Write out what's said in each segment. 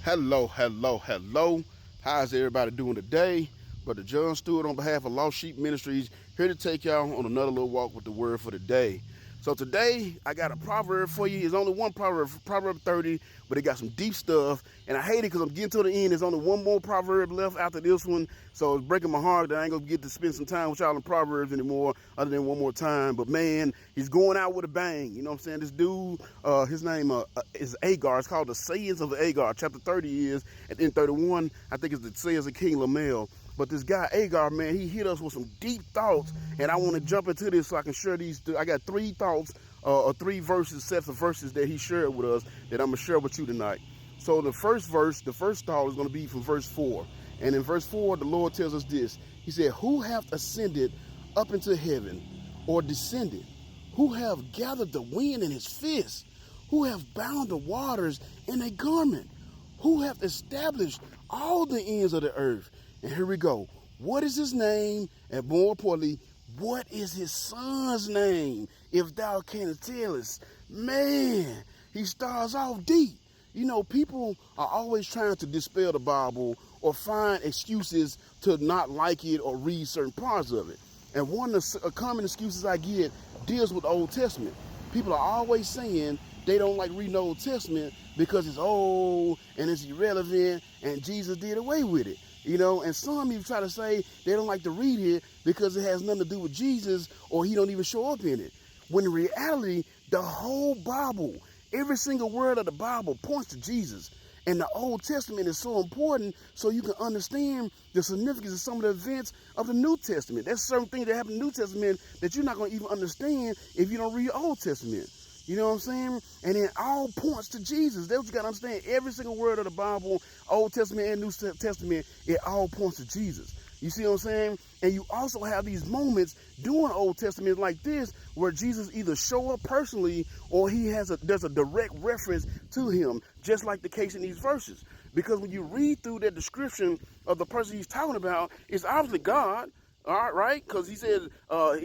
Hello, hello, hello. How's everybody doing today? Brother John Stewart on behalf of Lost Sheep Ministries, here to take y'all on another little walk with the word for the day. So today, I got a proverb for you. It's only one proverb, Proverb 30, but it got some deep stuff. And I hate it because I'm getting to the end. There's only one more proverb left after this one. So it's breaking my heart that I ain't going to get to spend some time with y'all in Proverbs anymore other than one more time. But man, he's going out with a bang. You know what I'm saying? This dude, his name is Agar. It's called The Sayings of Agar. Chapter 30 is, and then 31, I think it's The Sayings of King Lemuel. But this guy, Agar, man, he hit us with some deep thoughts, and I want to jump into this so I can share these. I got three thoughts, or three sets of verses that he shared with us that I'm going to share with you tonight. So the first thought is going to be from verse 4. And in verse 4, the Lord tells us this. He said, "Who hath ascended up into heaven, or descended? Who hath gathered the wind in his fist? Who hath bound the waters in a garment? Who hath established all the ends of the earth?" And here we go. What is his name? And more importantly, what is his son's name? If thou canst tell us. Man, he starts off deep. You know, people are always trying to dispel the Bible or find excuses to not like it or read certain parts of it. And one of the common excuses I get deals with the Old Testament. People are always saying they don't like reading the Old Testament because it's old and it's irrelevant and Jesus did away with it. You know, and some even try to say they don't like to read it because it has nothing to do with Jesus or he don't even show up in it. When in reality, the whole Bible, every single word of the Bible points to Jesus. And the Old Testament is so important so you can understand the significance of some of the events of the New Testament. There's certain things that happen in the New Testament that you're not going to even understand if you don't read the Old Testament. You know what I'm saying? And it all points to Jesus. That's what you got to understand. Every single word of the Bible, Old Testament and New Testament, it all points to Jesus. You see what I'm saying? And you also have these moments during Old Testament like this where Jesus either show up personally or there's a direct reference to him, just like the case in these verses. Because when you read through that description of the person he's talking about, it's obviously God. All right, because he said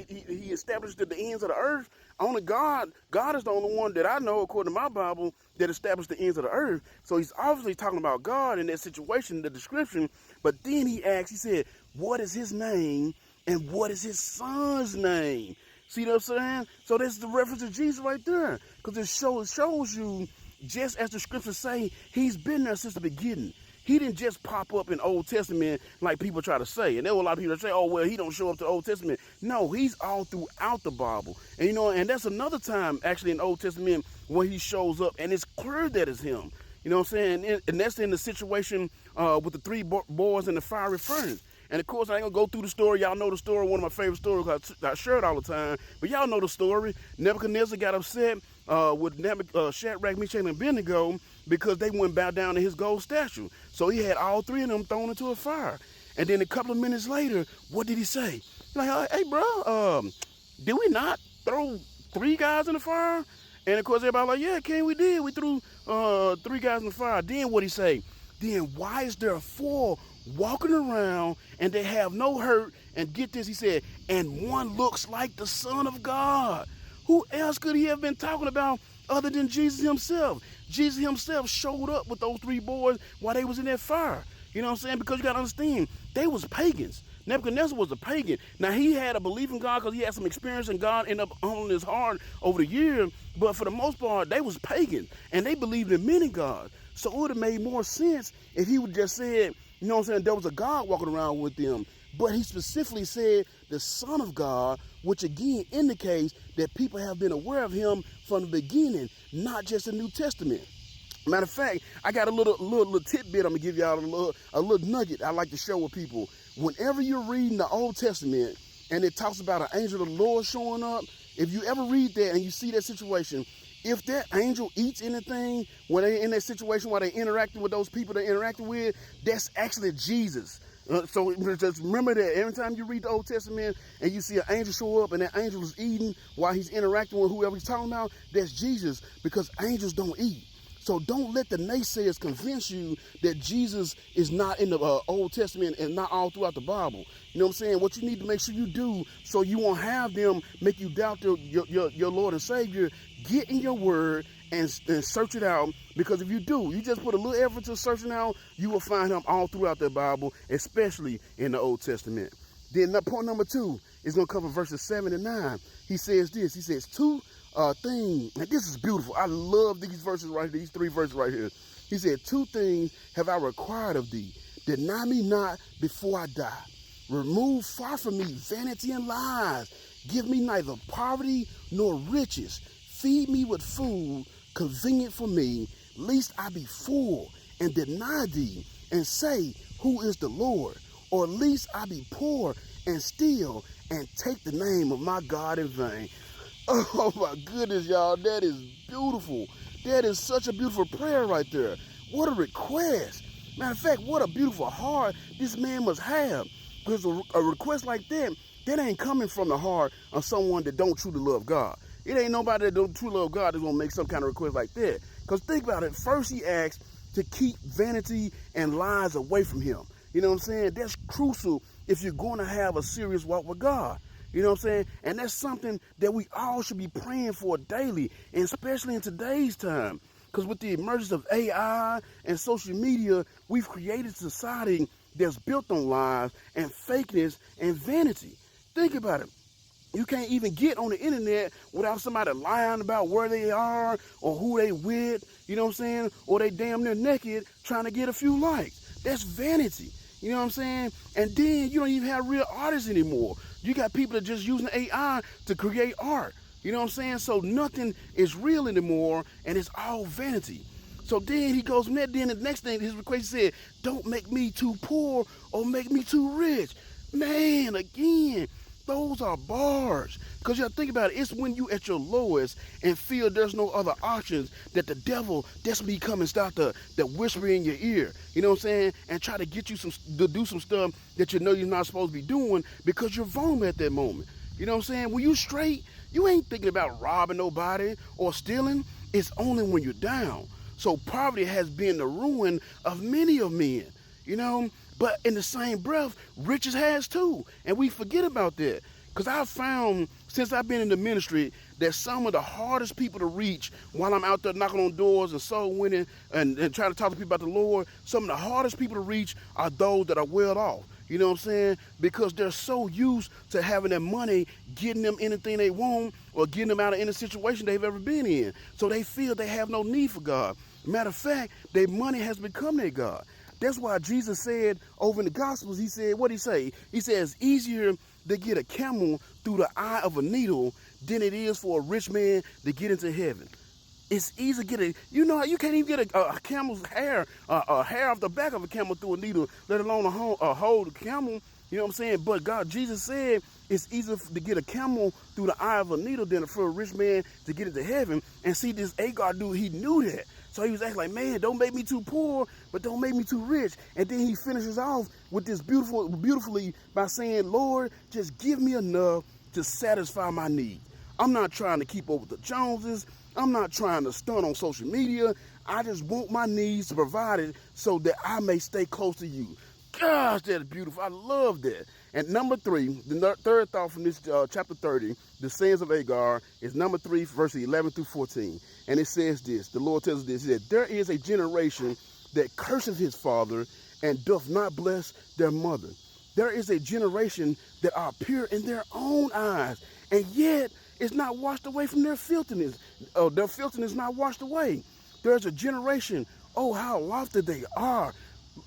he established at the ends of the earth. Only God is the only one that I know, according to my Bible, that established the ends of the earth. So he's obviously talking about God in that situation, the description. But then he said, what is his name and what is his son's name? See what I'm saying? So that's the reference to Jesus right there. Because it shows you, just as the scriptures say, he's been there since the beginning. He didn't just pop up in Old Testament like people try to say. And there were a lot of people that say, oh, well, he don't show up to the Old Testament. No, he's all throughout the Bible. And, you know, and that's another time actually in the Old Testament where he shows up and it's clear that it's him. You know what I'm saying? And that's in the situation with the three boys in the fiery furnace. And of course, I ain't gonna go through the story. Y'all know the story, one of my favorite stories because I share it all the time. But y'all know the story. Nebuchadnezzar got upset with Shadrach, Meshach, and Abednego because they wouldn't bow down to his gold statue. So he had all three of them thrown into a fire. And then a couple of minutes later, what did he say? Like, hey, bro, did we not throw three guys in the fire? And of course, everybody like, yeah, King, we did. We threw three guys in the fire. Then what he say? Then why is there four walking around and they have no hurt? And get this, he said, and one looks like the Son of God. Who else could he have been talking about other than Jesus himself? Jesus himself showed up with those three boys while they was in that fire. You know what I'm saying? Because you got to understand, they was pagans. Nebuchadnezzar was a pagan. Now, he had a belief in God because he had some experience in God, ended up humbling his heart over the years. But for the most part, they was pagan. And they believed in many gods. So it would have made more sense if he would just said, you know what I'm saying, there was a God walking around with them. But he specifically said the Son of God, which again indicates that people have been aware of him from the beginning, not just the New Testament. Matter of fact, I got a little tidbit I'm gonna give y'all, a little nugget I like to share with people. Whenever you're reading the Old Testament and it talks about an angel of the Lord showing up, if you ever read that and you see that situation, if that angel eats anything when they're in that situation while they're interacting with those people they're interacting with, that's actually Jesus. So just remember that every time you read the Old Testament and you see an angel show up and that angel is eating while he's interacting with whoever he's talking about, that's Jesus, because angels don't eat. So don't let the naysayers convince you that Jesus is not in the Old Testament and not all throughout the Bible. You know what I'm saying? What you need to make sure you do so you won't have them make you doubt your Lord and Savior, get in your word and search it out, because if you do, you just put a little effort to searching out, you will find him all throughout the Bible, especially in the Old Testament. Then point number 2 is going to cover verses 7 and 9. He says this. He says two things, and this is beautiful. I love these verses right here, these 3 verses right here. He said, 2 things have I required of thee. Deny me not before I die. Remove far from me vanity and lies. Give me neither poverty nor riches. Feed me with food convenient for me, lest I be full and deny thee and say, who is the Lord? Or lest I be poor and steal and take the name of my God in vain. Oh my goodness, y'all, that is beautiful. That is such a beautiful prayer right there. What a request. Matter of fact, what a beautiful heart this man must have. Because a request like that ain't coming from the heart of someone that don't truly love God. It ain't nobody that don't truly love God that's going to make some kind of request like that. Because think about it. First, he asked to keep vanity and lies away from him. You know what I'm saying? That's crucial if you're going to have a serious walk with God. You know what I'm saying? And that's something that we all should be praying for daily, and especially in today's time. Because with the emergence of AI and social media, we've created a society that's built on lies and fakeness and vanity. Think about it. You can't even get on the internet without somebody lying about where they are or who they with, you know what I'm saying? Or they damn near naked trying to get a few likes. That's vanity. You know what I'm saying? And then you don't even have real artists anymore. You got people that just using AI to create art. You know what I'm saying? So nothing is real anymore, and it's all vanity. So then he goes from there. Then the next thing, his request said, don't make me too poor or make me too rich. Man, again, those are bars. Because you have to think about it. It's when you at your lowest and feel there's no other options that the devil desperately come and start to whisper in your ear. You know what I'm saying? And try to get you to do some stuff that you know you're not supposed to be doing because you're vulnerable at that moment. You know what I'm saying? When you straight, you ain't thinking about robbing nobody or stealing. It's only when you're down. So poverty has been the ruin of many of men, you know. But in the same breath, riches has too. And we forget about that. Because I've found, since I've been in the ministry, that some of the hardest people to reach while I'm out there knocking on doors and soul winning and trying to talk to people about the Lord, some of the hardest people to reach are those that are well off. You know what I'm saying? Because they're so used to having their money, getting them anything they want or getting them out of any situation they've ever been in. So they feel they have no need for God. Matter of fact, their money has become their God. That's why Jesus said over in the Gospels, he said, what'd he say? He says, it's easier to get a camel through the eye of a needle than it is for a rich man to get into heaven. It's easy to get you can't even get a camel's hair, a hair off the back of a camel through a needle, let alone hold a camel. You know what I'm saying? But Jesus said it's easier to get a camel through the eye of a needle than for a rich man to get into heaven. And see, this Agar dude, he knew that. So he was acting like, man, don't make me too poor, but don't make me too rich. And then he finishes off with this beautifully by saying, Lord, just give me enough to satisfy my needs. I'm not trying to keep up with the Joneses. I'm not trying to stunt on social media. I just want my needs provided so that I may stay close to you. Gosh, that's beautiful. I love that. And number 3, the third thought from this chapter 30, the sayings of Agar, is number 3, verses 11 through 14. And it says this, the Lord tells us this, he said, there is a generation that curses his father and doth not bless their mother. There is a generation that are pure in their own eyes, and yet it's not washed away from their filthiness. Their filthiness not washed away. There's a generation, oh, how lofty they are.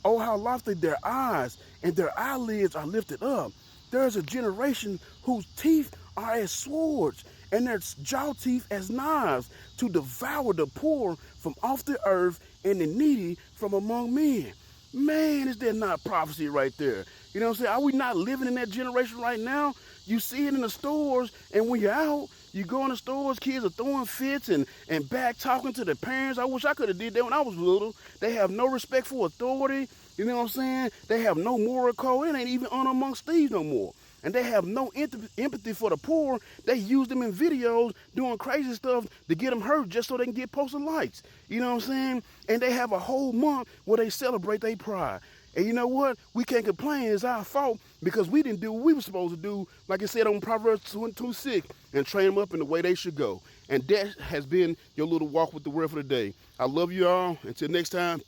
Oh, how lofty their eyes, and their eyelids are lifted up. There is a generation whose teeth are as swords, and their jaw teeth as knives, to devour the poor from off the earth and the needy from among men. Man, is there not prophecy right there? You know what I'm saying? Are we not living in that generation right now? You see it in the stores, and when you're out, you go in the stores, kids are throwing fits and back talking to their parents. I wish I could have did that when I was little. They have no respect for authority. You know what I'm saying? They have no moral code. It ain't even honor amongst thieves no more. And they have no empathy for the poor. They use them in videos doing crazy stuff to get them hurt just so they can get posted likes. You know what I'm saying? And they have a whole month where they celebrate their pride. And you know what? We can't complain. It's our fault because we didn't do what we were supposed to do, like it said on Proverbs 22:6, and train them up in the way they should go. And that has been your little walk with the word for the day. I love you all. Until next time.